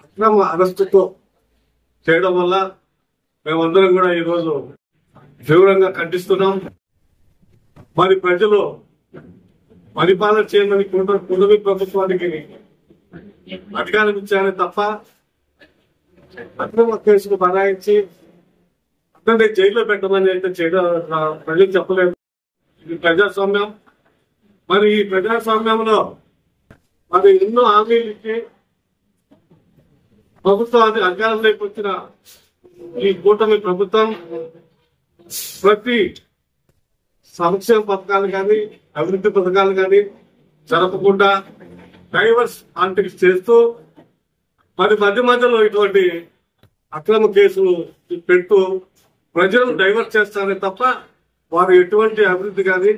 అక్రమ అరెస్టుతో చేయడం వల్ల మేమందరం కూడా ఈరోజు తీవ్రంగా ఖండిస్తున్నాం. మరి ప్రజలు పరిపాలన చేయమని కూటమి ప్రభుత్వానికి అధికారం ఇచ్చారని తప్ప అక్రమ కేసులు బనాయించి అతన్ని జైల్లో పెట్టమని అయితే చేయడం ప్రజలు చెప్పలేదు. ఇది ప్రజాస్వామ్యం. మరి ఈ ప్రజాస్వామ్యంలో మరి ఎన్నో హామీలు ఇచ్చి ప్రభుత్వాన్ని అధికారంలోకి వచ్చిన ఈ కూటమి ప్రభుత్వం ప్రతి సంక్షేమ పథకాలు కానీ అభివృద్ధి పథకాలు కానీ జరపకుండా డైవర్స్ పాలిటిక్స్ చేస్తూ మరి మధ్యలో ఇటువంటి అక్రమ కేసులు పెడుతూ ప్రజలను డైవర్ట్ చేస్తారని తప్ప వారు ఎటువంటి అభివృద్ధి కానీ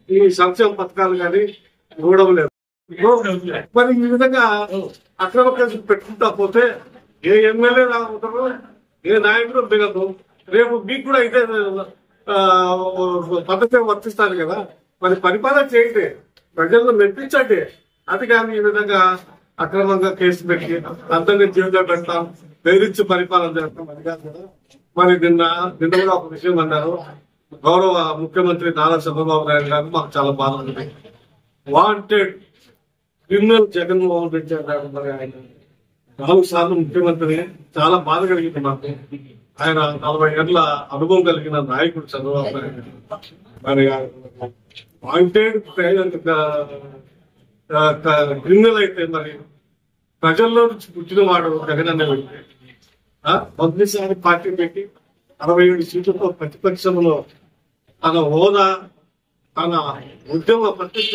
ఈ సంక్షేమ పథకాలు కానీ ఇవ్వడం లేదు. మరి ఈ విధంగా అక్రమ కేసులు పెట్టుకుంటా పోతే ఏ ఎమ్మెల్యే రావుతారు, ఏ నాయకుడు దిగదు. రేపు మీకు కూడా అయితే పద్ధతి వర్తిస్తారు కదా. మరి పరిపాలన చేయండి, ప్రజలను మెప్పించండి. అది కానీ ఈ విధంగా అక్రమంగా కేసు పెట్టి అందరినీ జీవితం పెడతాం, బెదిరించి పరిపాలన చేస్తాం అది కాదు కదా. మరి నిన్న కూడా ఒక విషయం అన్నారు. గౌరవ ముఖ్యమంత్రి నారా చంద్రబాబు నాయుడు గారు మాకు చాలా బాధ ఉంది. వాంటెడ్ క్రిమినల్ జగన్మోహన్ రెడ్డి అన్నారు. మరి ఆయన 4 సార్లు ముఖ్యమంత్రి, చాలా బాధ కలిగింది మాకు. ఆయన 40 ఏళ్ల అనుభవం కలిగిన నాయకుడు చంద్రబాబు నాయుడు. మరి వాంటెడ్ క్రిమినల్ అయితే మరి ప్రజల్లో నుంచి పుట్టిన వాడు జగన్ అనే వ్యక్తి మొదటిసారి పార్టీ పెట్టి 67 సీట్లతో ప్రతిపక్షంలో తన హోదా, తన ఉద్యమ ప్రత్యక్ష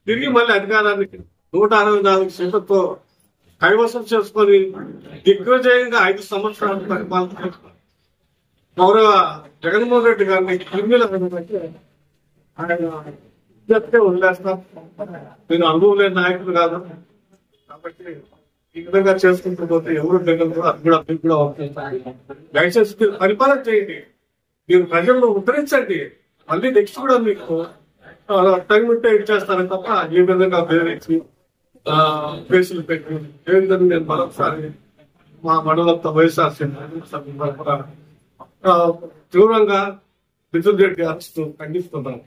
తిరిగి మళ్ళీ అధికారానికి 164 సీట్లతో కైవసం చేసుకొని దిగ్విజయంగా 5 సంవత్సరాలు పరిపాలన గౌరవ జగన్మోహన్ రెడ్డి గారిని క్రిమినల్ అంటే ఆయన వదిలేస్తాం. నేను అనుభవం లేని నాయకుడు కాదు కాబట్టి ఈ విధంగా చేసుకుంటూ పోతే ఎవరు కూడా అది కూడా దయచేసి మీరు పరిపాలన చేయండి, మీరు ప్రజలను ఉద్ధరించండి. మళ్ళీ నెక్స్ట్ కూడా మీకు టైం ఉంటే ఇచ్చేస్తారని తప్ప ఈ విధంగా బెదిరించి కేసులు పెట్టి ఏంటని నేను మరొకసారి మా మండలంతో వైఎస్ఆర్సీ తీవ్రంగా మిథున్ రెడ్డి అరెస్టు ఖండిస్తున్నాను.